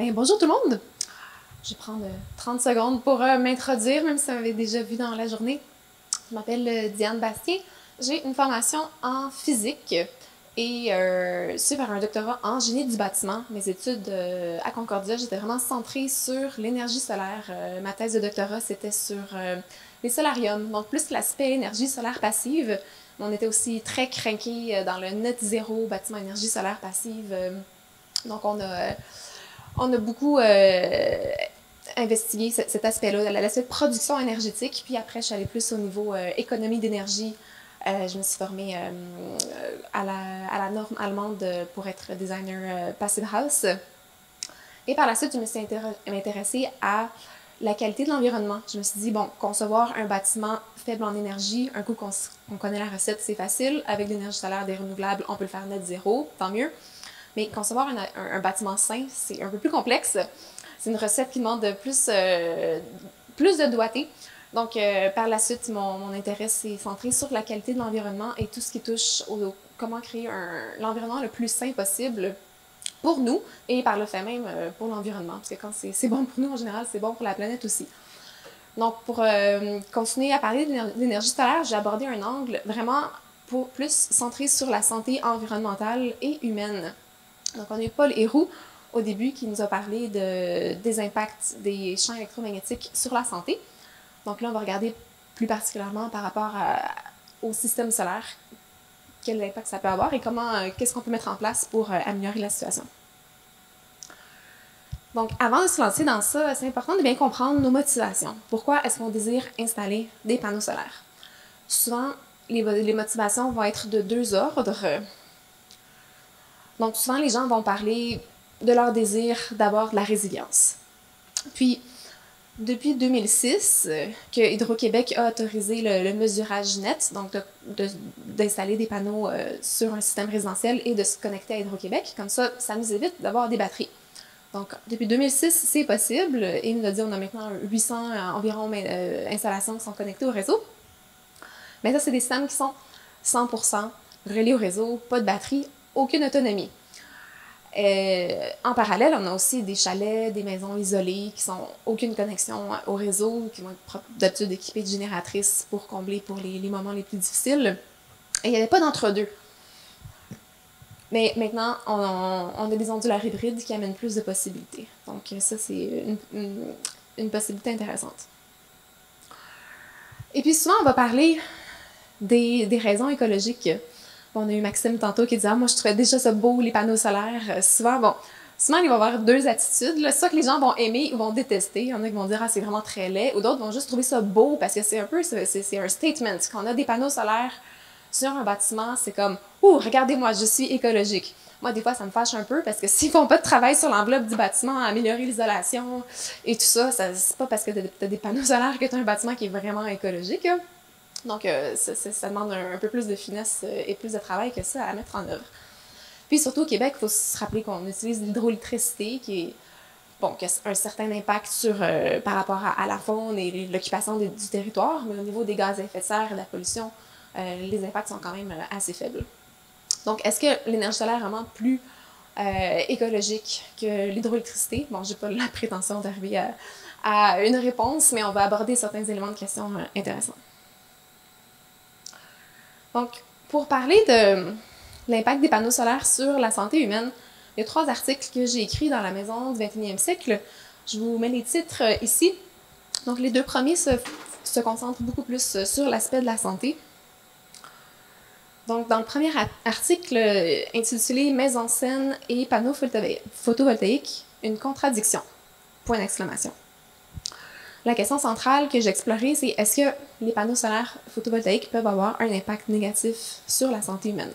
Bonjour tout le monde! Je vais prendre 30 secondes pour m'introduire, même si vous m'avez déjà vu dans la journée. Je m'appelle Diane Bastien. J'ai une formation en physique et suite à un doctorat en génie du bâtiment. Mes études à Concordia, j'étais vraiment centrée sur l'énergie solaire. Ma thèse de doctorat, c'était sur les solariums, donc plus l'aspect énergie solaire passive. On était aussi très craqués dans le net zéro, bâtiment énergie solaire passive. Donc on a beaucoup investigué cet aspect-là, l'aspect de production énergétique. Puis après, je suis allée plus au niveau économie d'énergie. Je me suis formée à la norme allemande pour être designer Passive House. Et par la suite, je me suis intéressée à la qualité de l'environnement. Je me suis dit, bon, concevoir un bâtiment faible en énergie, un coup qu'on connaît la recette, c'est facile. Avec l'énergie solaire, des renouvelables, on peut le faire net zéro, tant mieux. Mais concevoir un bâtiment sain, c'est un peu plus complexe. C'est une recette qui demande plus de doigté. Donc, par la suite, mon intérêt s'est centré sur la qualité de l'environnement et tout ce qui touche comment créer l'environnement le plus sain possible pour nous et par le fait même pour l'environnement. Parce que quand c'est bon pour nous, en général, c'est bon pour la planète aussi. Donc, pour continuer à parler d'énergie solaire, j'ai abordé un angle vraiment plus centré sur la santé environnementale et humaine. Donc, on a eu Paul Héroux au début qui nous a parlé des impacts des champs électromagnétiques sur la santé. Donc là, on va regarder plus particulièrement par rapport au système solaire, quel impact ça peut avoir et qu'est-ce qu'on peut mettre en place pour améliorer la situation. Donc, avant de se lancer dans ça, c'est important de bien comprendre nos motivations. Pourquoi est-ce qu'on désire installer des panneaux solaires? Souvent, les motivations vont être de deux ordres. Donc, souvent, les gens vont parler de leur désir d'avoir de la résilience. Puis, depuis 2006, que Hydro-Québec a autorisé le mesurage net, donc d'installer des panneaux sur un système résidentiel et de se connecter à Hydro-Québec. Comme ça nous évite d'avoir des batteries. Donc, depuis 2006, c'est possible. Et il nous a dit qu'on a maintenant 800 environ installations qui sont connectées au réseau. Mais ça, c'est des systèmes qui sont 100% reliés au réseau, pas de batterie, aucune autonomie. En parallèle, on a aussi des chalets, des maisons isolées qui n'ont aucune connexion au réseau, qui vont être d'habitude équipées de génératrices pour combler pour les moments les plus difficiles. Et il n'y avait pas d'entre-deux. Mais maintenant, on a des onduleurs hybrides qui amènent plus de possibilités. Donc ça, c'est une possibilité intéressante. Et puis souvent, on va parler des raisons écologiques. On a eu Maxime tantôt qui disait « Ah, moi, je trouvais déjà ça beau, les panneaux solaires. » Souvent, il va y avoir deux attitudes. Là. Soit que les gens vont aimer ou vont détester. Il y en a qui vont dire « Ah, c'est vraiment très laid. » Ou d'autres vont juste trouver ça beau parce que c'est un statement. Quand on a des panneaux solaires sur un bâtiment, c'est comme « Ouh, regardez-moi, je suis écologique. » Moi, des fois, ça me fâche un peu parce que s'ils font pas de travail sur l'enveloppe du bâtiment, à améliorer l'isolation et tout ça, c'est pas parce que tu as des panneaux solaires que tu as un bâtiment qui est vraiment écologique. Hein. Donc, ça demande un peu plus de finesse et plus de travail que ça à mettre en œuvre. Puis surtout au Québec, il faut se rappeler qu'on utilise l'hydroélectricité qui a un certain impact par rapport à la faune et l'occupation du territoire, mais au niveau des gaz à effet de serre et de la pollution, les impacts sont quand même assez faibles. Donc, est-ce que l'énergie solaire est vraiment plus écologique que l'hydroélectricité? Bon, j'ai pas la prétention d'arriver à une réponse, mais on va aborder certains éléments de question intéressants. Donc, pour parler de l'impact des panneaux solaires sur la santé humaine, il y a 3 articles que j'ai écrits dans la Maison du 21e siècle. Je vous mets les titres ici. Donc, les 2 premiers se concentrent beaucoup plus sur l'aspect de la santé. Donc, dans le premier article intitulé « Maison saine et panneaux photovoltaïques, une contradiction », point d'exclamation. La question centrale que j'ai explorée, c'est est-ce que les panneaux solaires photovoltaïques peuvent avoir un impact négatif sur la santé humaine?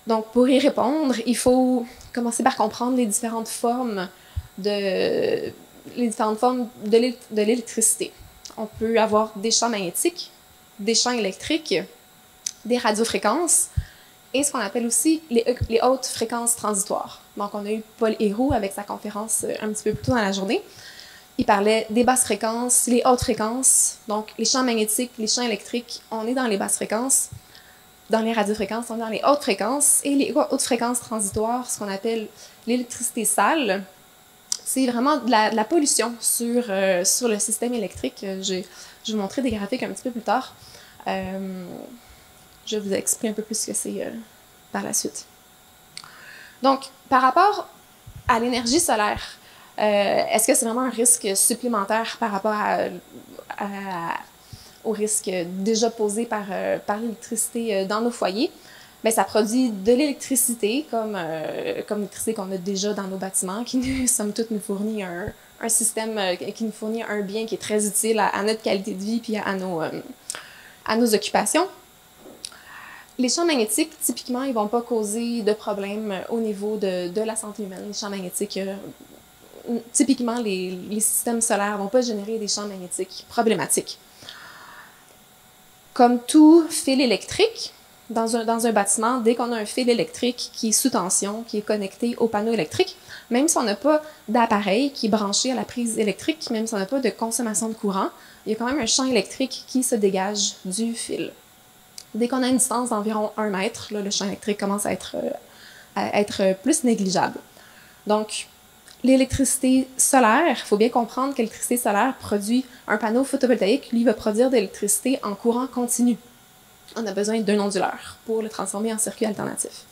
Donc, pour y répondre, il faut commencer par comprendre les différentes formes de l'électricité. On peut avoir des champs magnétiques, des champs électriques, des radiofréquences et ce qu'on appelle aussi les hautes fréquences transitoires. Donc, on a eu Paul Héroux avec sa conférence un petit peu plus tôt dans la journée. Il parlait des basses fréquences, les hautes fréquences, donc les champs magnétiques, les champs électriques, on est dans les basses fréquences. Dans les radiofréquences, on est dans les hautes fréquences. Et les hautes fréquences transitoires, ce qu'on appelle l'électricité sale, c'est vraiment de la pollution sur le système électrique. Je vais vous montrer des graphiques un petit peu plus tard. Je vais vous expliquer un peu plus ce que c'est par la suite. Donc, par rapport à l'énergie solaire, est-ce que c'est vraiment un risque supplémentaire par rapport au risque déjà posé par l'électricité dans nos foyers? Bien, ça produit de l'électricité, comme l'électricité qu'on a déjà dans nos bâtiments, qui, somme toute, nous fournit un système, qui nous fournit un bien qui est très utile à notre qualité de vie puis à nos occupations. Les champs magnétiques, typiquement, ils ne vont pas causer de problème au niveau de la santé humaine. Les champs magnétiques, typiquement, les systèmes solaires ne vont pas générer des champs magnétiques problématiques. Comme tout fil électrique, dans un bâtiment, dès qu'on a un fil électrique qui est sous tension, qui est connecté au panneau électrique, même si on n'a pas d'appareil qui est branché à la prise électrique, même si on n'a pas de consommation de courant, il y a quand même un champ électrique qui se dégage du fil. Dès qu'on a une distance d'environ 1 mètre, là, le champ électrique commence à être plus négligeable. Donc, l'électricité solaire, il faut bien comprendre que l'électricité solaire produit un panneau photovoltaïque, lui, va produire de l'électricité en courant continu. On a besoin d'un onduleur pour le transformer en circuit alternatif.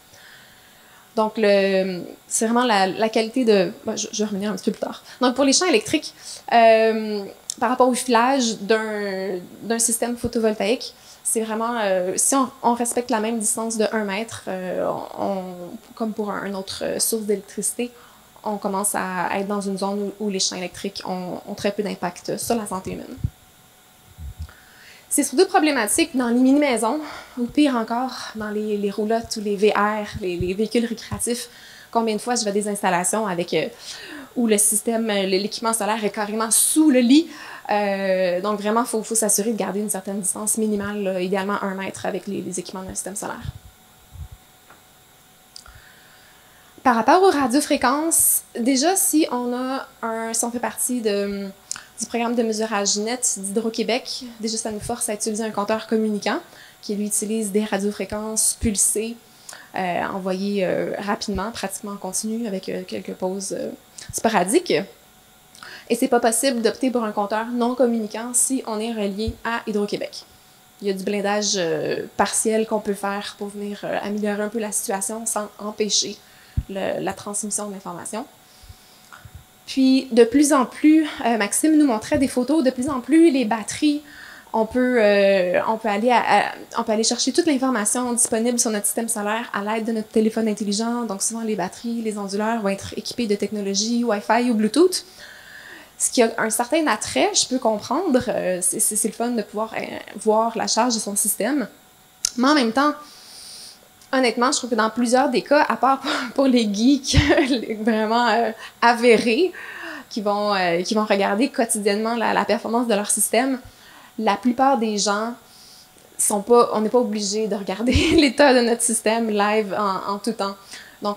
Donc, c'est vraiment la qualité de... Bon, je vais revenir un petit peu plus tard. Donc, pour les champs électriques, par rapport au filage d'un système photovoltaïque, c'est vraiment... si on respecte la même distance de 1 mètre, comme pour une autre source d'électricité, on commence à être dans une zone où les champs électriques ont très peu d'impact sur la santé humaine. C'est surtout problématique dans les mini-maisons, ou pire encore, dans les roulottes ou les VR, les véhicules récréatifs. Combien de fois je vais à des installations où le système, l'équipement solaire est carrément sous le lit. Donc vraiment, il faut s'assurer de garder une certaine distance minimale, là, idéalement 1 mètre avec les équipements d'un système solaire. Par rapport aux radiofréquences, déjà si on fait partie du programme de mesurage net d'Hydro-Québec, déjà ça nous force à utiliser un compteur communicant qui lui utilise des radiofréquences pulsées envoyées rapidement, pratiquement en continu avec quelques pauses sporadiques. Et c'est pas possible d'opter pour un compteur non communicant si on est relié à Hydro-Québec. Il y a du blindage partiel qu'on peut faire pour venir améliorer un peu la situation sans empêcher la transmission de l'information. Puis, de plus en plus, Maxime nous montrait des photos, de plus en plus, les batteries, on peut aller chercher toute l'information disponible sur notre système solaire à l'aide de notre téléphone intelligent. Donc, souvent, les batteries, les onduleurs vont être équipés de technologies Wi-Fi ou Bluetooth. Ce qui a un certain attrait, je peux comprendre. C'est le fun de pouvoir voir la charge de son système. Mais en même temps, honnêtement, je trouve que dans plusieurs des cas, à part pour les geeks vraiment avérés, qui vont regarder quotidiennement la performance de leur système, la plupart des gens on n'est pas obligé de regarder l'état de notre système live en tout temps. Donc,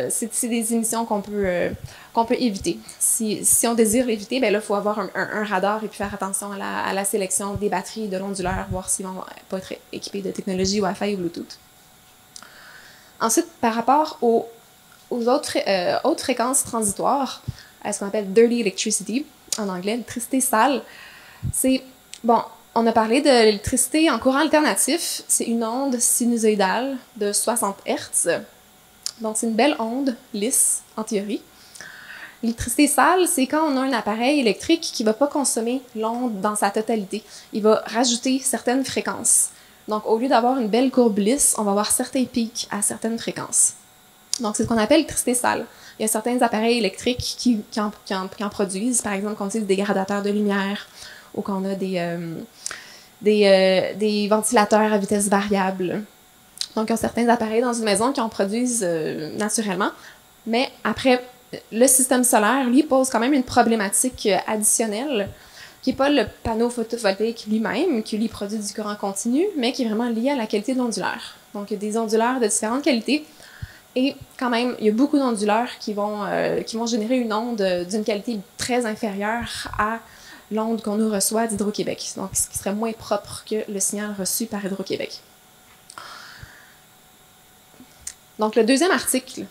c'est des émissions qu'on peut éviter. Si on désire l'éviter, ben là, il faut avoir un radar et puis faire attention à la sélection des batteries et de l'onduleur, voir s'ils vont pas être équipés de technologie Wi-Fi ou Bluetooth. Ensuite, par rapport aux autres fréquences transitoires, ce qu'on appelle dirty electricity, en anglais, l'électricité sale, c'est, bon, on a parlé de l'électricité en courant alternatif, c'est une onde sinusoïdale de 60 Hz. Donc, c'est une belle onde lisse, en théorie. L'électricité sale, c'est quand on a un appareil électrique qui ne va pas consommer l'onde dans sa totalité. Il va rajouter certaines fréquences. Donc, au lieu d'avoir une belle courbe lisse, on va avoir certains pics à certaines fréquences. Donc, c'est ce qu'on appelle l'électricité sale. Il y a certains appareils électriques qui en produisent. Par exemple, quand on utilise des gradateurs de lumière ou quand on a des ventilateurs à vitesse variable. Donc, il y a certains appareils dans une maison qui en produisent naturellement. Mais après, le système solaire, lui, pose quand même une problématique additionnelle qui n'est pas le panneau photovoltaïque lui-même, qui lui produit du courant continu, mais qui est vraiment lié à la qualité de l'onduleur. Donc, il y a des onduleurs de différentes qualités. Et quand même, il y a beaucoup d'onduleurs qui vont générer une onde d'une qualité très inférieure à l'onde qu'on nous reçoit d'Hydro-Québec. Donc, ce qui serait moins propre que le signal reçu par Hydro-Québec. Donc, le deuxième article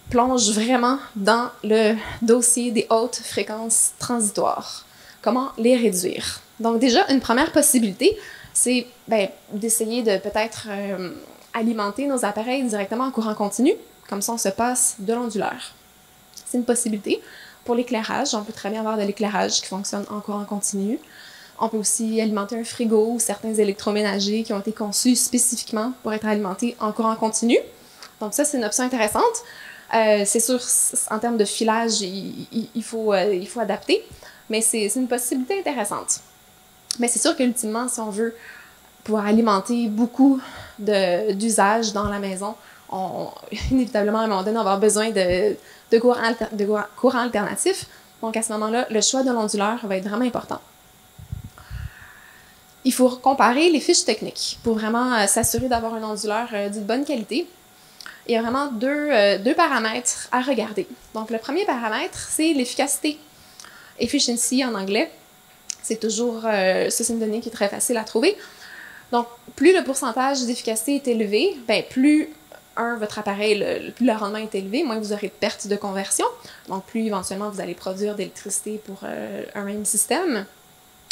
plonge vraiment dans le dossier des hautes fréquences transitoires. Comment les réduire? Donc déjà, une première possibilité, c'est d'essayer de peut-être alimenter nos appareils directement en courant continu, comme ça on se passe de l'onduleur. C'est une possibilité. Pour l'éclairage, on peut très bien avoir de l'éclairage qui fonctionne en courant continu. On peut aussi alimenter un frigo ou certains électroménagers qui ont été conçus spécifiquement pour être alimentés en courant continu. Donc ça, c'est une option intéressante. C'est sûr, en termes de filage, il faut adapter, mais c'est une possibilité intéressante. Mais c'est sûr qu'ultimement, si on veut pouvoir alimenter beaucoup d'usages dans la maison, inévitablement, à un moment donné, on va avoir besoin de courants alternatifs. Donc, à ce moment-là, le choix de l'onduleur va être vraiment important. Il faut comparer les fiches techniques pour vraiment s'assurer d'avoir un onduleur d'une bonne qualité. Il y a vraiment deux paramètres à regarder. Donc, le premier paramètre, c'est l'efficacité. Efficiency en anglais. C'est toujours, ça c'est une donnée qui est très facile à trouver. Donc, plus le pourcentage d'efficacité est élevé, plus votre appareil, plus le rendement est élevé, moins vous aurez de pertes de conversion. Donc, plus éventuellement vous allez produire d'électricité pour un même système.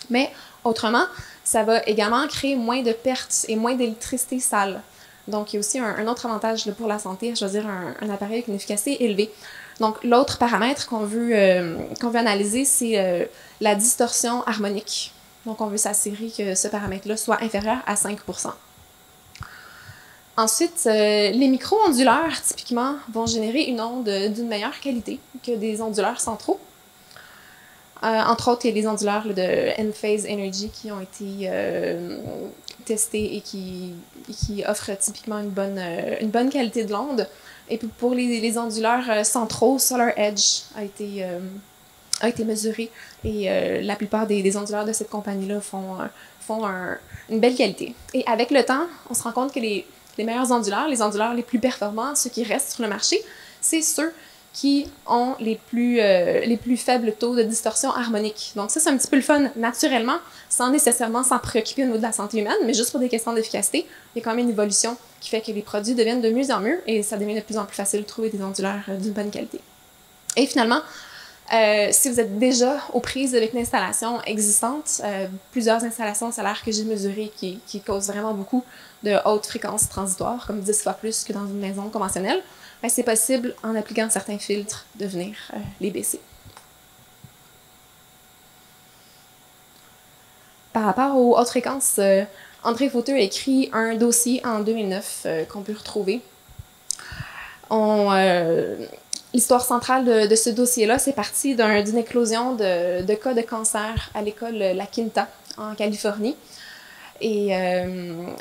Mais autrement, ça va également créer moins de pertes et moins d'électricité sale. Donc, il y a aussi un autre avantage pour la santé à choisir un appareil avec une efficacité élevée. Donc, l'autre paramètre qu'on veut analyser, c'est la distorsion harmonique. Donc, on veut s'assurer que ce paramètre-là soit inférieur à 5%. Ensuite, les micro-onduleurs, typiquement, vont générer une onde d'une meilleure qualité que des onduleurs centraux. Entre autres, il y a des onduleurs de Enphase Energy qui ont été testés et qui offrent typiquement une bonne qualité de l'onde. Et puis pour les onduleurs centraux, Solar Edge a été mesuré et la plupart des onduleurs de cette compagnie-là font une belle qualité. Et avec le temps, on se rend compte que les meilleurs onduleurs, les onduleurs les plus performants, ceux qui restent sur le marché, c'est ceux qui ont les plus faibles taux de distorsion harmonique. Donc ça, c'est un petit peu le fun naturellement, sans nécessairement s'en préoccuper au niveau de la santé humaine, mais juste pour des questions d'efficacité, il y a quand même une évolution qui fait que les produits deviennent de mieux en mieux et ça devient de plus en plus facile de trouver des onduleurs d'une bonne qualité. Et finalement, si vous êtes déjà aux prises avec une installation existante, plusieurs installations solaires que j'ai mesurées qui causent vraiment beaucoup de hautes fréquences transitoires, comme 10 fois plus que dans une maison conventionnelle, c'est possible, en appliquant certains filtres, de venir les baisser. Par rapport aux hautes fréquences, André Fauteux a écrit un dossier en 2009 qu'on peut retrouver. L'histoire centrale de ce dossier-là, c'est parti d'une éclosion de cas de cancer à l'école La Quinta, en Californie. Et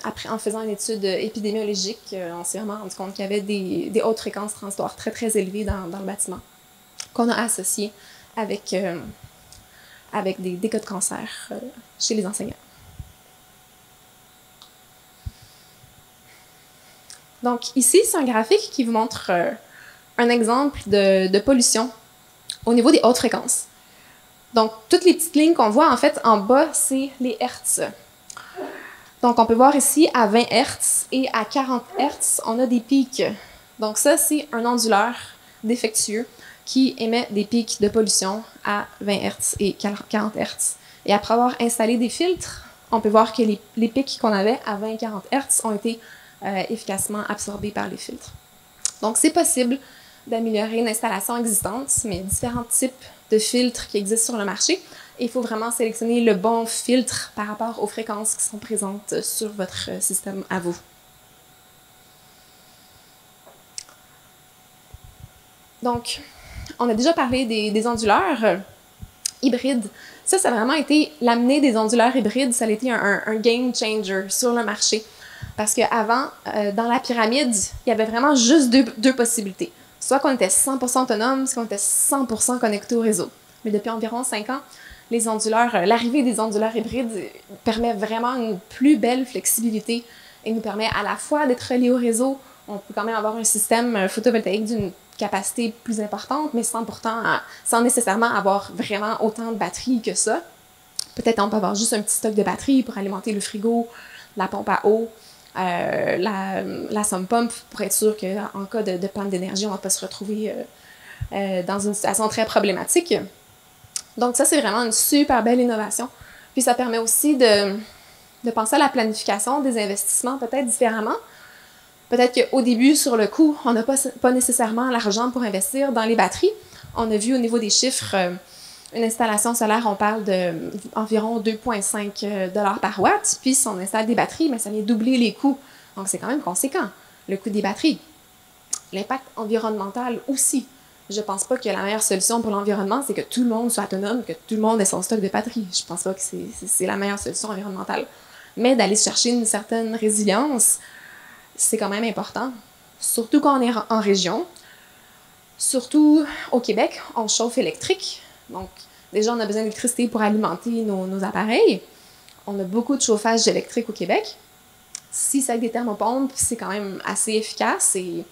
après, en faisant une étude épidémiologique, on s'est vraiment rendu compte qu'il y avait des hautes fréquences transitoires très, très élevées dans le bâtiment qu'on a associées avec des cas de cancer chez les enseignants. Donc ici, c'est un graphique qui vous montre un exemple de pollution au niveau des hautes fréquences. Donc, toutes les petites lignes qu'on voit, en fait, en bas, c'est les hertz. Donc, on peut voir ici, à 20 Hz et à 40 Hz, on a des pics. Donc, ça, c'est un onduleur défectueux qui émet des pics de pollution à 20 Hz et 40 Hz. Et après avoir installé des filtres, on peut voir que les pics qu'on avait à 20 et 40 Hz ont été efficacement absorbés par les filtres. Donc, c'est possible d'améliorer une installation existante, mais différents types de filtres qui existent sur le marché. Et il faut vraiment sélectionner le bon filtre par rapport aux fréquences qui sont présentes sur votre système à vous. Donc, on a déjà parlé des onduleurs hybrides. Ça a vraiment été l'amener des onduleurs hybrides, ça a été un game changer sur le marché. Parce qu'avant, dans la pyramide, il y avait vraiment juste deux possibilités. Soit qu'on était 100% autonome, soit qu'on était 100% connecté au réseau. Mais depuis environ 5 ans, l'arrivée des onduleurs hybrides permet vraiment une plus belle flexibilité et nous permet à la fois d'être relié au réseau, on peut quand même avoir un système photovoltaïque d'une capacité plus importante, mais sans nécessairement avoir vraiment autant de batterie que ça. Peut-être on peut avoir juste un petit stock de batterie pour alimenter le frigo, la pompe à eau, la sump pump pour être sûr qu'en cas de panne d'énergie, on ne va pas se retrouver dans une situation très problématique. Donc ça, c'est vraiment une super belle innovation. Puis ça permet aussi de penser à la planification des investissements peut-être différemment. Peut-être qu'au début, sur le coup, on n'a pas nécessairement l'argent pour investir dans les batteries. On a vu au niveau des chiffres, une installation solaire, on parle d'environ 2,5 $ par watt. Puis si on installe des batteries, bien, ça vient doubler les coûts. Donc c'est quand même conséquent, le coût des batteries. L'impact environnemental aussi. Je ne pense pas que la meilleure solution pour l'environnement, c'est que tout le monde soit autonome, que tout le monde ait son stock de batteries. Je ne pense pas que c'est la meilleure solution environnementale. Mais d'aller chercher une certaine résilience, c'est quand même important. Surtout quand on est en région. Surtout au Québec, on chauffe électrique. Donc, déjà, on a besoin d'électricité pour alimenter nos appareils. On a beaucoup de chauffage électrique au Québec. Si c'est avec des thermopompes, c'est quand même assez efficace et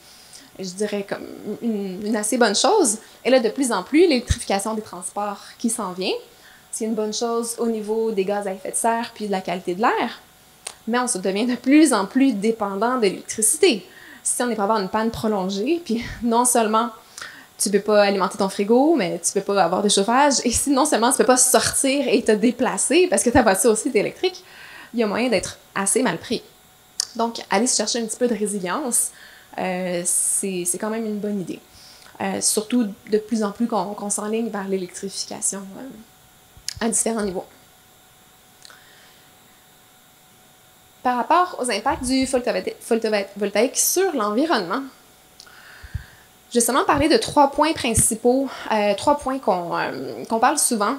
je dirais comme une assez bonne chose. Et là, de plus en plus, l'électrification des transports qui s'en vient, c'est une bonne chose au niveau des gaz à effet de serre puis de la qualité de l'air. Mais on se devient de plus en plus dépendant de l'électricité. Si on est pour avoir une panne prolongée, puis non seulement tu ne peux pas alimenter ton frigo, mais tu ne peux pas avoir de chauffage, et si non seulement tu ne peux pas sortir et te déplacer parce que ta voiture aussi est électrique, il y a moyen d'être assez mal pris. Donc, aller se chercher un petit peu de résilience, c'est quand même une bonne idée. Surtout de plus en plus qu'on s'enligne vers l'électrification à différents niveaux. Par rapport aux impacts du photovoltaïque sur l'environnement, je vais seulement parler de 3 points principaux, 3 points qu'on parle souvent,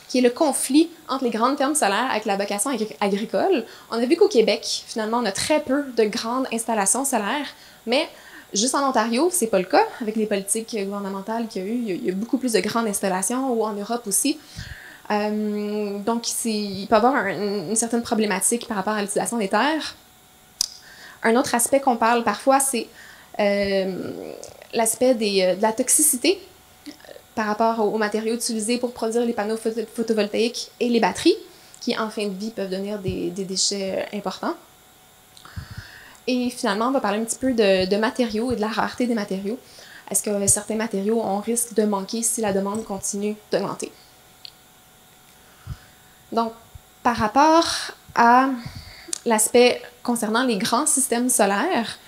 qui est le conflit entre les grandes fermes solaires avec la vocation agricole. On a vu qu'au Québec, finalement, on a très peu de grandes installations solaires, mais juste en Ontario, c'est pas le cas. Avec les politiques gouvernementales qu'il y a eu, il y a beaucoup plus de grandes installations, ou en Europe aussi. Donc, il peut y avoir une certaine problématique par rapport à l'utilisation des terres. Un autre aspect qu'on parle parfois, c'est l'aspect de la toxicité par rapport aux matériaux utilisés pour produire les panneaux photovoltaïques et les batteries, qui en fin de vie peuvent devenir des déchets importants. Et finalement, on va parler un petit peu de matériaux et de la rareté des matériaux. Est-ce que certains matériaux ont risque de manquer si la demande continue d'augmenter? Donc, par rapport à l'aspect concernant les grands systèmes solaires,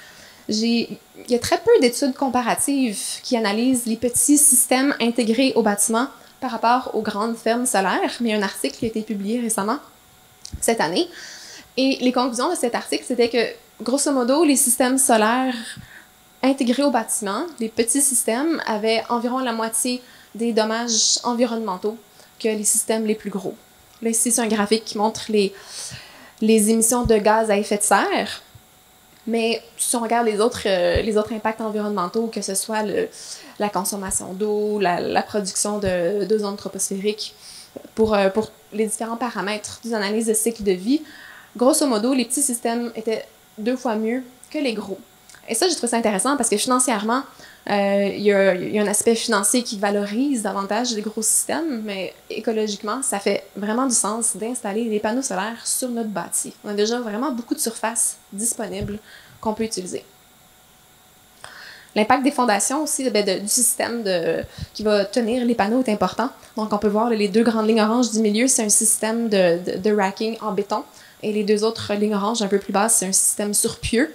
il y a très peu d'études comparatives qui analysent les petits systèmes intégrés au bâtiment par rapport aux grandes fermes solaires, mais il y a un article qui a été publié récemment, cette année, et les conclusions de cet article, c'était que, grosso modo, les systèmes solaires intégrés au bâtiment, les petits systèmes, avaient environ la moitié des dommages environnementaux que les systèmes les plus gros. Là, ici, c'est un graphique qui montre les émissions de gaz à effet de serre. Mais si on regarde les autres impacts environnementaux, que ce soit la consommation d'eau, la production d'ozone troposphérique, pour les différents paramètres des analyses de cycle de vie, grosso modo, les petits systèmes étaient 2 fois mieux que les gros. Et ça, j'ai trouvé ça intéressant parce que financièrement, il y a un aspect financier qui valorise davantage les gros systèmes, mais écologiquement, ça fait vraiment du sens d'installer des panneaux solaires sur notre bâti. On a déjà vraiment beaucoup de surface disponible qu'on peut utiliser. L'impact des fondations aussi, du système qui va tenir les panneaux est important. Donc, on peut voir les 2 grandes lignes oranges du milieu, c'est un système de racking en béton. Et les 2 autres lignes oranges un peu plus basses, c'est un système sur pieux.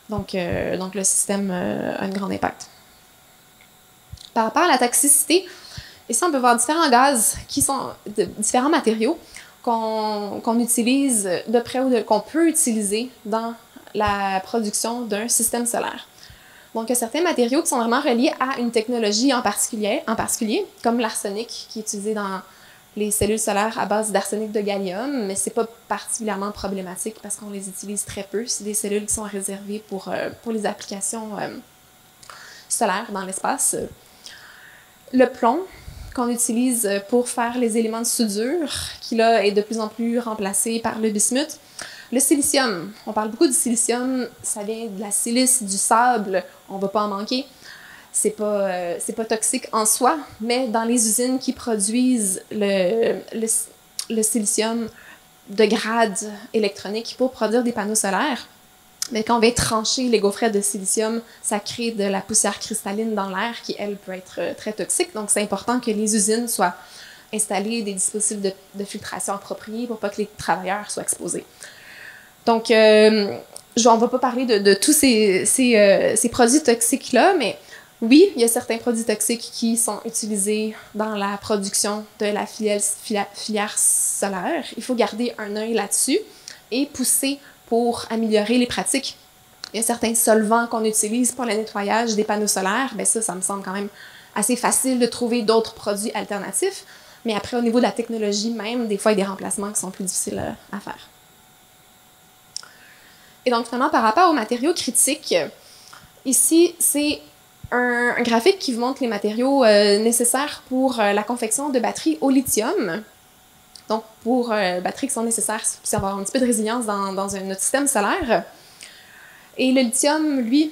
Donc le système a un grand impact. Par rapport à la toxicité, ici, on peut voir différents gaz qui sont de différents matériaux qu'on utilise de près ou qu'on peut utiliser dans la production d'un système solaire. Donc, il y a certains matériaux qui sont vraiment reliés à une technologie en particulier comme l'arsenic qui est utilisé dans les cellules solaires à base d'arsenic de gallium, mais ce n'est pas particulièrement problématique parce qu'on les utilise très peu. C'est des cellules qui sont réservées pour les applications solaires dans l'espace. Le plomb qu'on utilise pour faire les éléments de soudure, qui là est de plus en plus remplacé par le bismuth. Le silicium, on parle beaucoup du silicium, ça vient de la silice, du sable, on ne va pas en manquer. C'est pas toxique en soi, mais dans les usines qui produisent le silicium de grade électronique pour produire des panneaux solaires, Mais quand on va trancher les gaufrettes de silicium, ça crée de la poussière cristalline dans l'air qui, elle, peut être très toxique. Donc, c'est important que les usines soient installées des dispositifs de filtration appropriés pour pas que les travailleurs soient exposés. Donc, on ne va pas parler de tous ces produits toxiques-là, mais oui, il y a certains produits toxiques qui sont utilisés dans la production de la filière solaire. Il faut garder un œil là-dessus et pousser pour améliorer les pratiques. Il y a certains solvants qu'on utilise pour le nettoyage des panneaux solaires. Bien ça me semble quand même assez facile de trouver d'autres produits alternatifs. Mais après, au niveau de la technologie même, des fois, il y a des remplacements qui sont plus difficiles à faire. Et donc, finalement, par rapport aux matériaux critiques, ici, c'est un graphique qui vous montre les matériaux nécessaires pour la confection de batteries au lithium. Donc, pour batteries qui sont nécessaires pour avoir un petit peu de résilience dans notre système solaire. Et le lithium, lui,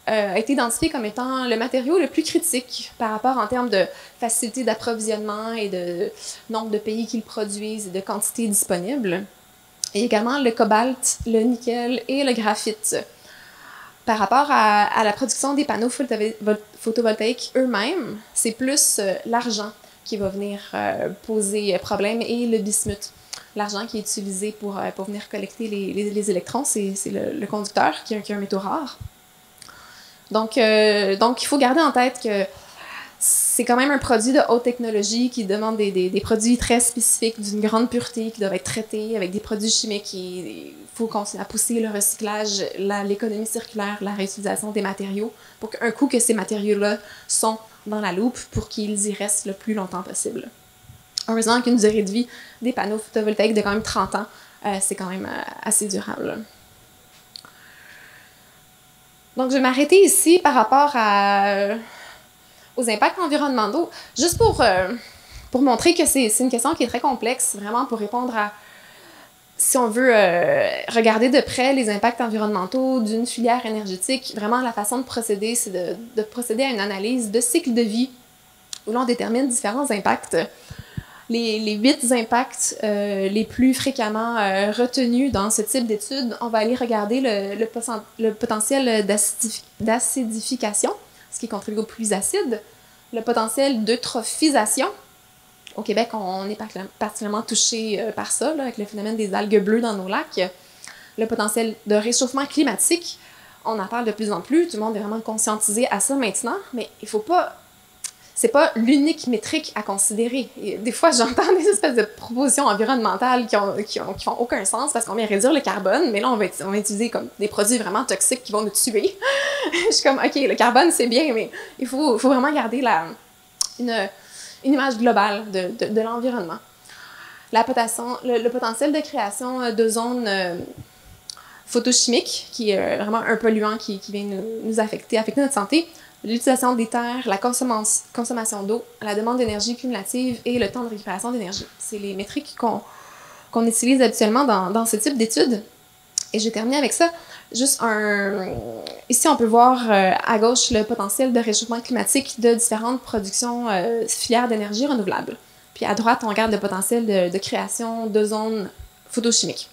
a été identifié comme étant le matériau le plus critique par rapport en termes de facilité d'approvisionnement et de nombre de pays qui le produisent et de quantité disponible. Et également le cobalt, le nickel et le graphite. Par rapport à la production des panneaux photovoltaïques eux-mêmes, c'est plus l'argent qui va venir poser problème et le bismuth. L'argent qui est utilisé pour venir collecter les électrons, c'est le conducteur qui est un métaux rare. Donc, il faut garder en tête que c'est quand même un produit de haute technologie qui demande des produits très spécifiques, d'une grande pureté, qui doivent être traités avec des produits chimiques. Il faut continuer à pousser le recyclage, l'économie circulaire, la réutilisation des matériaux, pour qu'un coup que ces matériaux-là sont dans la loupe, pour qu'ils y restent le plus longtemps possible. Heureusement qu'une durée de vie des panneaux photovoltaïques de quand même 30 ans, c'est quand même assez durable. Donc, je vais m'arrêter ici par rapport aux impacts environnementaux, juste pour montrer que c'est une question qui est très complexe, vraiment pour répondre à, si on veut regarder de près les impacts environnementaux d'une filière énergétique, vraiment la façon de procéder, c'est de procéder à une analyse de cycle de vie où l'on détermine différents impacts. Les 8 impacts les plus fréquemment retenus dans ce type d'études, on va aller regarder le potentiel d'acidification, ce qui contribue aux pluies acides, le potentiel d'eutrophisation. Au Québec, on est particulièrement touché par ça, là, avec le phénomène des algues bleues dans nos lacs. Le potentiel de réchauffement climatique, on en parle de plus en plus, tout le monde est vraiment conscientisé à ça maintenant, mais il ne faut pas... C'est pas l'unique métrique à considérer. Et des fois, j'entends des espèces de propositions environnementales qui font aucun sens parce qu'on vient réduire le carbone, mais là, on va utiliser comme des produits vraiment toxiques qui vont nous tuer. Je suis comme, OK, le carbone, c'est bien, mais il faut vraiment garder une image globale de l'environnement. Le potentiel de création de zones photochimiques, qui est vraiment un polluant qui vient nous affecter notre santé, l'utilisation des terres, la consommation d'eau, la demande d'énergie cumulative et le temps de récupération d'énergie. C'est les métriques qu'on utilise habituellement dans ce type d'études. Et je vais terminer avec ça. Ici, on peut voir à gauche le potentiel de réchauffement climatique de différentes productions filières d'énergie renouvelable. Puis à droite, on regarde le potentiel de création de zones photochimiques.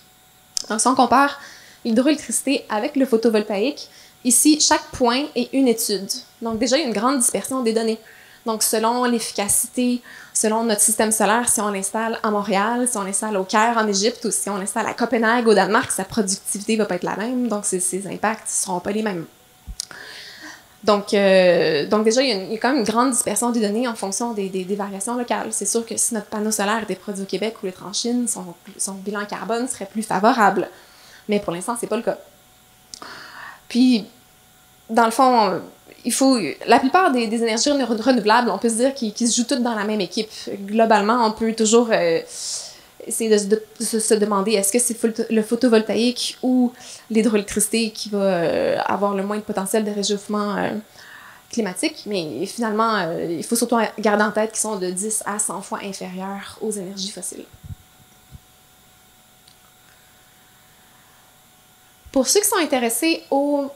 Donc, si on compare l'hydroélectricité avec le photovoltaïque, ici, chaque point est une étude. Donc, déjà, il y a une grande dispersion des données. Donc, selon l'efficacité, selon notre système solaire, si on l'installe à Montréal, si on l'installe au Caire, en Égypte, ou si on l'installe à Copenhague, au Danemark, sa productivité ne va pas être la même. Donc, ses impacts ne seront pas les mêmes. Donc déjà, il y a quand même une grande dispersion des données en fonction des variations locales. C'est sûr que si notre panneau solaire était produit au Québec ou l'être en Chine, son bilan carbone serait plus favorable. Mais pour l'instant, ce n'est pas le cas. Puis, dans le fond, la plupart des énergies renouvelables, on peut se dire qu'ils se jouent toutes dans la même équipe. Globalement, on peut toujours essayer de se demander est-ce que c'est le photovoltaïque ou l'hydroélectricité qui va avoir le moins de potentiel de réchauffement climatique. Mais finalement, il faut surtout garder en tête qu'ils sont de 10 à 100 fois inférieurs aux énergies fossiles. Pour ceux qui sont intéressés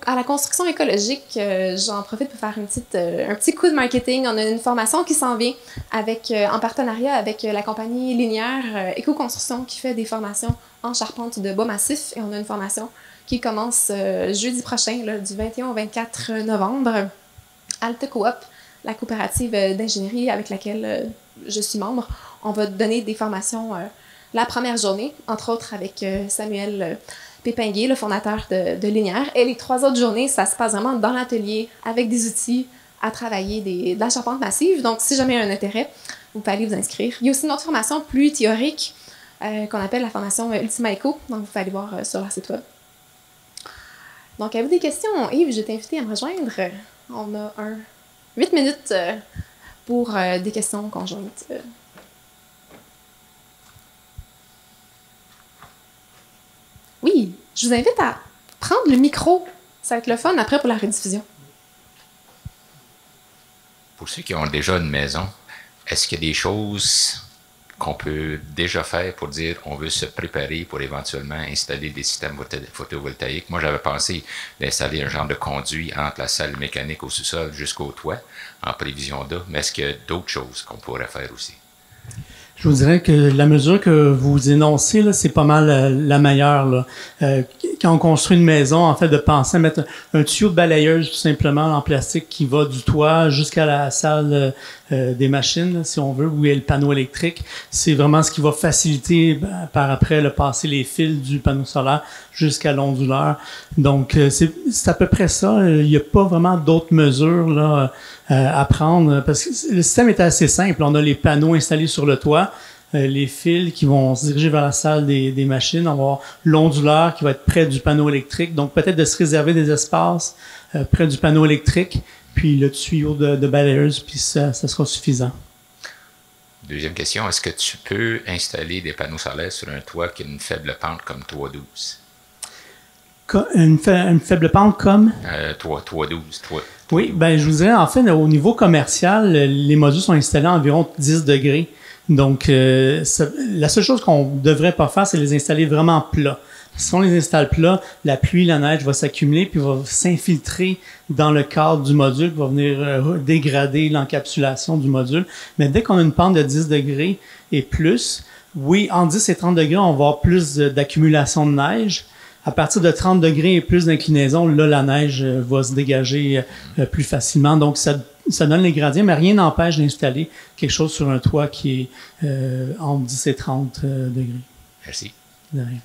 à la construction écologique, j'en profite pour faire un petit coup de marketing. On a une formation qui s'en vient en partenariat avec la compagnie Linéaire Éco-Construction qui fait des formations en charpente de bois massif. Et on a une formation qui commence jeudi prochain, là, du 21 au 24 novembre. Alte Coop, la coopérative d'ingénierie avec laquelle je suis membre, on va donner des formations la première journée, entre autres avec Samuel Pépinguet, le fondateur de Linéaire. Et les 3 autres journées, ça se passe vraiment dans l'atelier avec des outils à travailler de la charpente massive. Donc, si jamais il y a un intérêt, vous pouvez aller vous inscrire. Il y a aussi une autre formation plus théorique qu'on appelle la formation Ultima Eco. Donc, vous pouvez aller voir sur leur site web. Donc, avez-vous des questions? Yves, je t'ai invité à me rejoindre. On a 8 minutes pour des questions conjointes. Oui, je vous invite à prendre le micro. Ça va être le fun après pour la rediffusion. Pour ceux qui ont déjà une maison, est-ce qu'il y a des choses qu'on peut déjà faire pour dire on veut se préparer pour éventuellement installer des systèmes photovoltaïques? Moi, j'avais pensé d'installer un genre de conduit entre la salle mécanique au sous-sol jusqu'au toit, en prévision d'eau, mais est-ce qu'il y a d'autres choses qu'on pourrait faire aussi? Je vous dirais que la mesure que vous énoncez, là, c'est pas mal la meilleure. Là. Quand on construit une maison, en fait, de penser à mettre un tuyau de balayeuse tout simplement en plastique qui va du toit jusqu'à la salle des machines, là, si on veut, où il y a le panneau électrique. C'est vraiment ce qui va faciliter par après le passer les fils du panneau solaire jusqu'à l'onduleur. Donc, c'est à peu près ça. Il n'y a pas vraiment d'autres mesures là à prendre parce que le système est assez simple. On a les panneaux installés sur le toit, les fils qui vont se diriger vers la salle des machines. On va avoir l'onduleur qui va être près du panneau électrique. Donc, peut-être de se réserver des espaces près du panneau électrique, puis le tuyau de balayeuse, puis ça sera suffisant. Deuxième question, est-ce que tu peux installer des panneaux solaires sur un toit qui a une faible pente comme toit 12? Une faible pente comme? Toit 12. Oui, ben je vous dirais, en fait, au niveau commercial, les modules sont installés à environ 10 degrés. Donc, la seule chose qu'on ne devrait pas faire, c'est les installer vraiment plats. Si on les installe plats, la pluie, la neige va s'accumuler puis va s'infiltrer dans le cadre du module, qui va venir dégrader l'encapsulation du module. Mais dès qu'on a une pente de 10 degrés et plus, oui, en 10 et 30 degrés, on va avoir plus d'accumulation de neige. À partir de 30 degrés et plus d'inclinaison, là, la neige va se dégager plus facilement. Donc, ça donne les gradients, mais rien n'empêche d'installer quelque chose sur un toit qui est entre 10 et 30 degrés. Merci. De rien.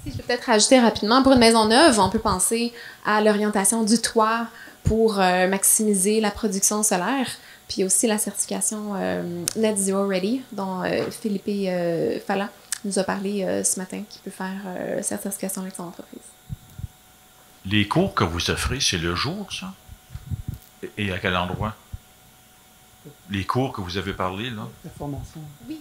Si je peux peut-être rajouter rapidement, pour une maison neuve, on peut penser à l'orientation du toit pour maximiser la production solaire, puis aussi la certification Net Zero Ready, dont Philippe Falla nous a parlé ce matin, qui peut faire cette certification avec son entreprise. Les cours que vous offrez, c'est le jour, ça? Et à quel endroit? Les cours que vous avez parlé, là? La formation. Oui.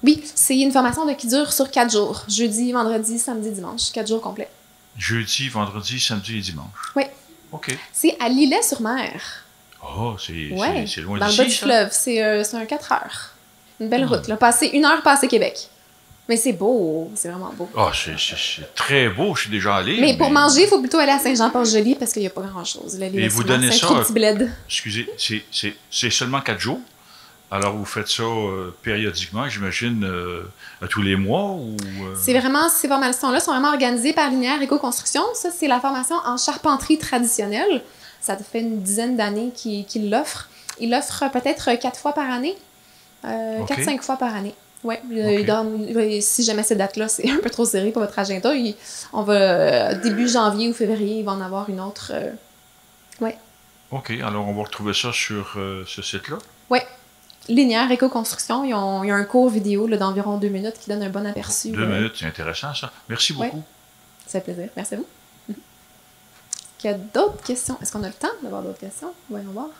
Oui, c'est une formation qui dure sur 4 jours. Jeudi, vendredi, samedi, dimanche. 4 jours complets. Jeudi, vendredi, samedi et dimanche? Oui. OK. C'est à Lillet-sur-Mer. Oh, c'est loin d'ici, dans le bas du fleuve. C'est un 4 heures. Une belle route. Là. 1 heure passée Québec. Mais c'est beau, c'est vraiment beau. Ah, c'est très beau, je suis déjà allé. Mais pour manger, il faut plutôt aller à Saint-Jean-Port-Joli parce qu'il n'y a pas grand-chose. Et vous donnez ça, excusez, c'est seulement 4 jours? Alors, vous faites ça périodiquement, j'imagine, à tous les mois? Ou C'est vraiment, ces formations-là sont vraiment organisées par Linéaire Éco-Construction. Ça, c'est la formation en charpenterie traditionnelle. Ça fait une dizaine d'années qu'il l'offre. Il l'offre peut-être 4 fois par année. 4-5 fois par année. Oui, si jamais cette date-là, c'est un peu trop serré pour votre agenda, on va, début janvier ou février, il va en avoir une autre. Oui. OK, alors on va retrouver ça sur ce site-là? Oui. Linéaire Éco-Construction, il y a un cours vidéo d'environ 2 minutes qui donne un bon aperçu. 2 minutes, c'est intéressant ça. Merci beaucoup. Ouais. Ça fait plaisir. Merci à vous. Est-ce qu'il y a d'autres questions? Est-ce qu'on a le temps d'avoir d'autres questions? Voyons voir.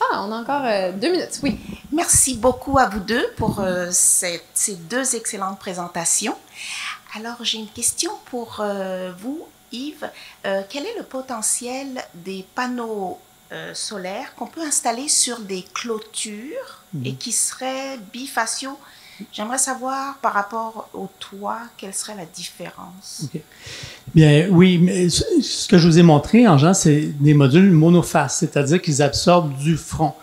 Ah, on a encore 2 minutes, oui. Merci beaucoup à vous deux pour ces 2 excellentes présentations. Alors, j'ai une question pour vous, Yves. Quel est le potentiel des panneaux solaires qu'on peut installer sur des clôtures et qui seraient bifaciaux? J'aimerais savoir, par rapport au toit, quelle serait la différence? Okay. Bien, oui, mais ce que je vous ai montré, en général, c'est des modules monofaces, c'est-à-dire qu'ils absorbent du front.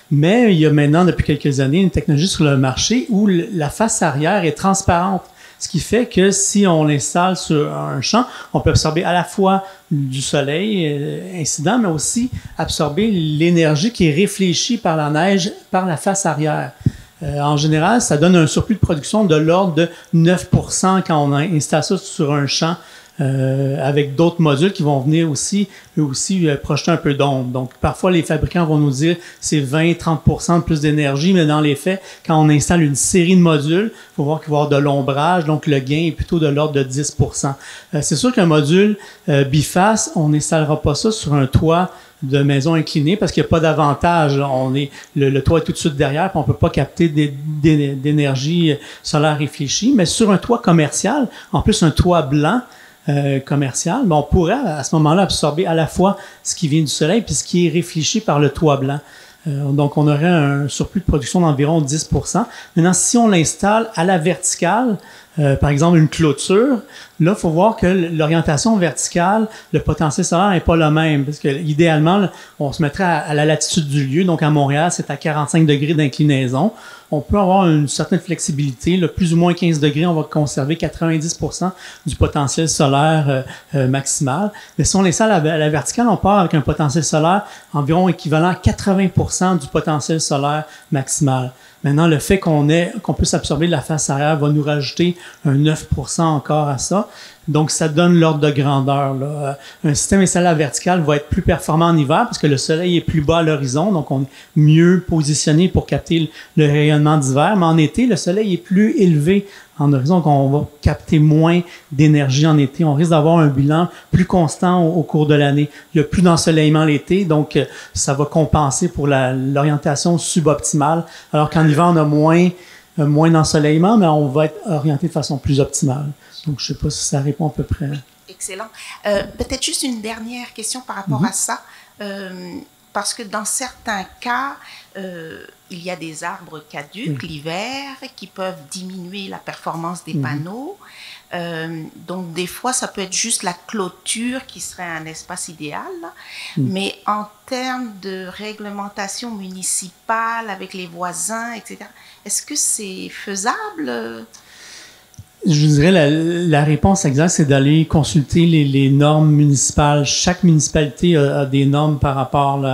Mais il y a maintenant, depuis quelques années, une technologie sur le marché où la face arrière est transparente. Ce qui fait que si on l'installe sur un champ, on peut absorber à la fois du soleil incident, mais aussi absorber l'énergie qui est réfléchie par la neige par la face arrière. En général, ça donne un surplus de production de l'ordre de 9% quand on installe ça sur un champ avec d'autres modules qui vont venir aussi, eux aussi, projeter un peu d'ombre. Donc, parfois, les fabricants vont nous dire c'est 20-30% de plus d'énergie, mais dans les faits, quand on installe une série de modules, il faut voir qu'il va y avoir de l'ombrage, donc le gain est plutôt de l'ordre de 10%. C'est sûr qu'un module biface, on n'installera pas ça sur un toit de maison inclinée parce qu'il n'y a pas d'avantage. Le toit est tout de suite derrière, puis on ne peut pas capter d'énergie solaire réfléchie. Mais sur un toit commercial, en plus un toit blanc commercial, on pourrait à ce moment-là absorber à la fois ce qui vient du soleil puis ce qui est réfléchi par le toit blanc. Donc, on aurait un surplus de production d'environ 10%. Maintenant, si on l'installe à la verticale, par exemple une clôture, là, il faut voir que l'orientation verticale, le potentiel solaire n'est pas le même. Parce que idéalement, on se mettrait à la latitude du lieu. Donc, à Montréal, c'est à 45 degrés d'inclinaison. On peut avoir une certaine flexibilité. Là, plus ou moins 15 degrés, on va conserver 90% du potentiel solaire maximal. Mais si on l'installe à la verticale, on part avec un potentiel solaire environ équivalent à 80% du potentiel solaire maximal. Maintenant, le fait qu'on puisse absorber de la face arrière va nous rajouter un 9% encore à ça. Donc, ça donne l'ordre de grandeur, là. Un système installé à la verticale va être plus performant en hiver parce que le soleil est plus bas à l'horizon, donc on est mieux positionné pour capter le rayonnement d'hiver. Mais en été, le soleil est plus élevé en horizon, donc on va capter moins d'énergie en été. On risque d'avoir un bilan plus constant au cours de l'année. Il y a plus d'ensoleillement l'été, donc ça va compenser pour l'orientation suboptimale, alors qu'en hiver, on a moins d'ensoleillement, mais on va être orienté de façon plus optimale. Donc, je ne sais pas si ça répond à peu près. Excellent. Peut-être juste une dernière question par rapport à ça. Parce que dans certains cas, il y a des arbres caducs l'hiver qui peuvent diminuer la performance des panneaux. Donc, des fois, ça peut être juste la clôture qui serait un espace idéal. Mais en termes de réglementation municipale avec les voisins, etc., est-ce que c'est faisable? Je dirais la réponse exacte, c'est d'aller consulter les normes municipales. Chaque municipalité a des normes par rapport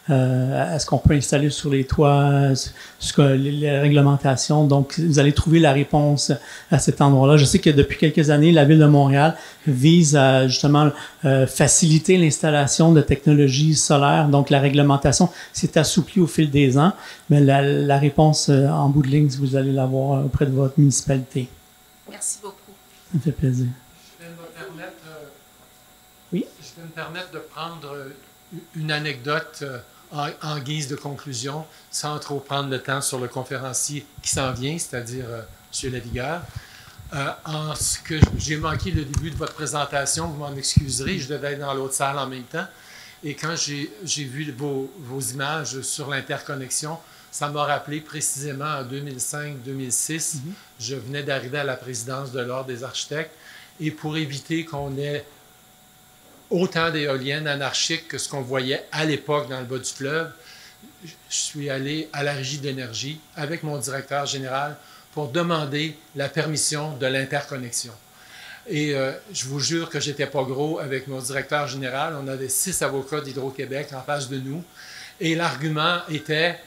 à ce qu'on peut installer sur les toits, les réglementations. Donc, vous allez trouver la réponse à cet endroit-là. Je sais que depuis quelques années, la Ville de Montréal vise à justement faciliter l'installation de technologies solaires. Donc, la réglementation s'est assouplie au fil des ans. Mais la réponse en bout de ligne, vous allez l'avoir auprès de votre municipalité. Merci beaucoup. Ça me fait plaisir. Je vais me permettre, oui? Je vais me permettre de prendre une anecdote en guise de conclusion, sans trop prendre le temps sur le conférencier qui s'en vient, c'est-à-dire M. Lavigueur. En ce que j'ai manqué le début de votre présentation, vous m'en excuserez, je devais être dans l'autre salle en même temps. Et quand j'ai vu vos images sur l'interconnexion, ça m'a rappelé précisément en 2005-2006, je venais d'arriver à la présidence de l'Ordre des architectes, et pour éviter qu'on ait autant d'éoliennes anarchiques que ce qu'on voyait à l'époque dans le bas du fleuve, je suis allé à la Régie de l'énergie avec mon directeur général pour demander la permission de l'interconnexion. Et je vous jure que j'étais pas gros avec mon directeur général. On avait 6 avocats d'Hydro-Québec en face de nous. Et l'argument était,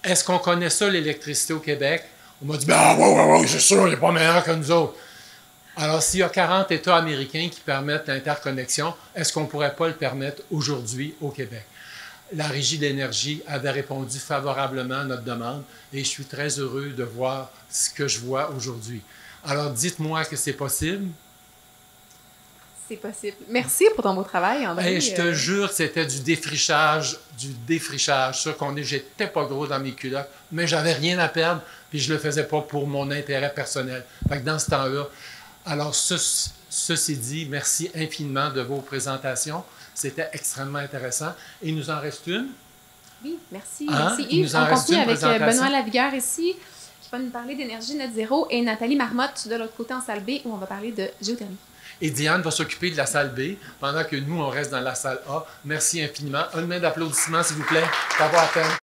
est-ce qu'on connaît ça, l'électricité au Québec? On m'a dit, ben oui, c'est sûr, il n'est pas meilleur que nous autres. Alors, s'il y a 40 États américains qui permettent l'interconnexion, est-ce qu'on ne pourrait pas le permettre aujourd'hui au Québec? La Régie de l'énergie avait répondu favorablement à notre demande et je suis très heureux de voir ce que je vois aujourd'hui. Alors, dites-moi que c'est possible. C'est possible. Merci pour ton beau travail, André. Hey, je te jure que c'était du défrichage. Sûr qu'on j'étais pas gros dans mes culottes, mais j'avais rien à perdre, puis je le faisais pas pour mon intérêt personnel. Fait que dans ce temps-là, alors ceci dit, merci infiniment de vos présentations. C'était extrêmement intéressant. Et il nous en reste une. Oui, merci. Hein? Merci Yves. On continue avec Benoît Lavigueur ici, qui va nous parler d'énergie net zéro, et Nathalie Marmotte de l'autre côté en salle B, où on va parler de géothermie. Et Diane va s'occuper de la salle B, pendant que nous, on reste dans la salle A. Merci infiniment. Une main d'applaudissement, s'il vous plaît. Bravo à peine.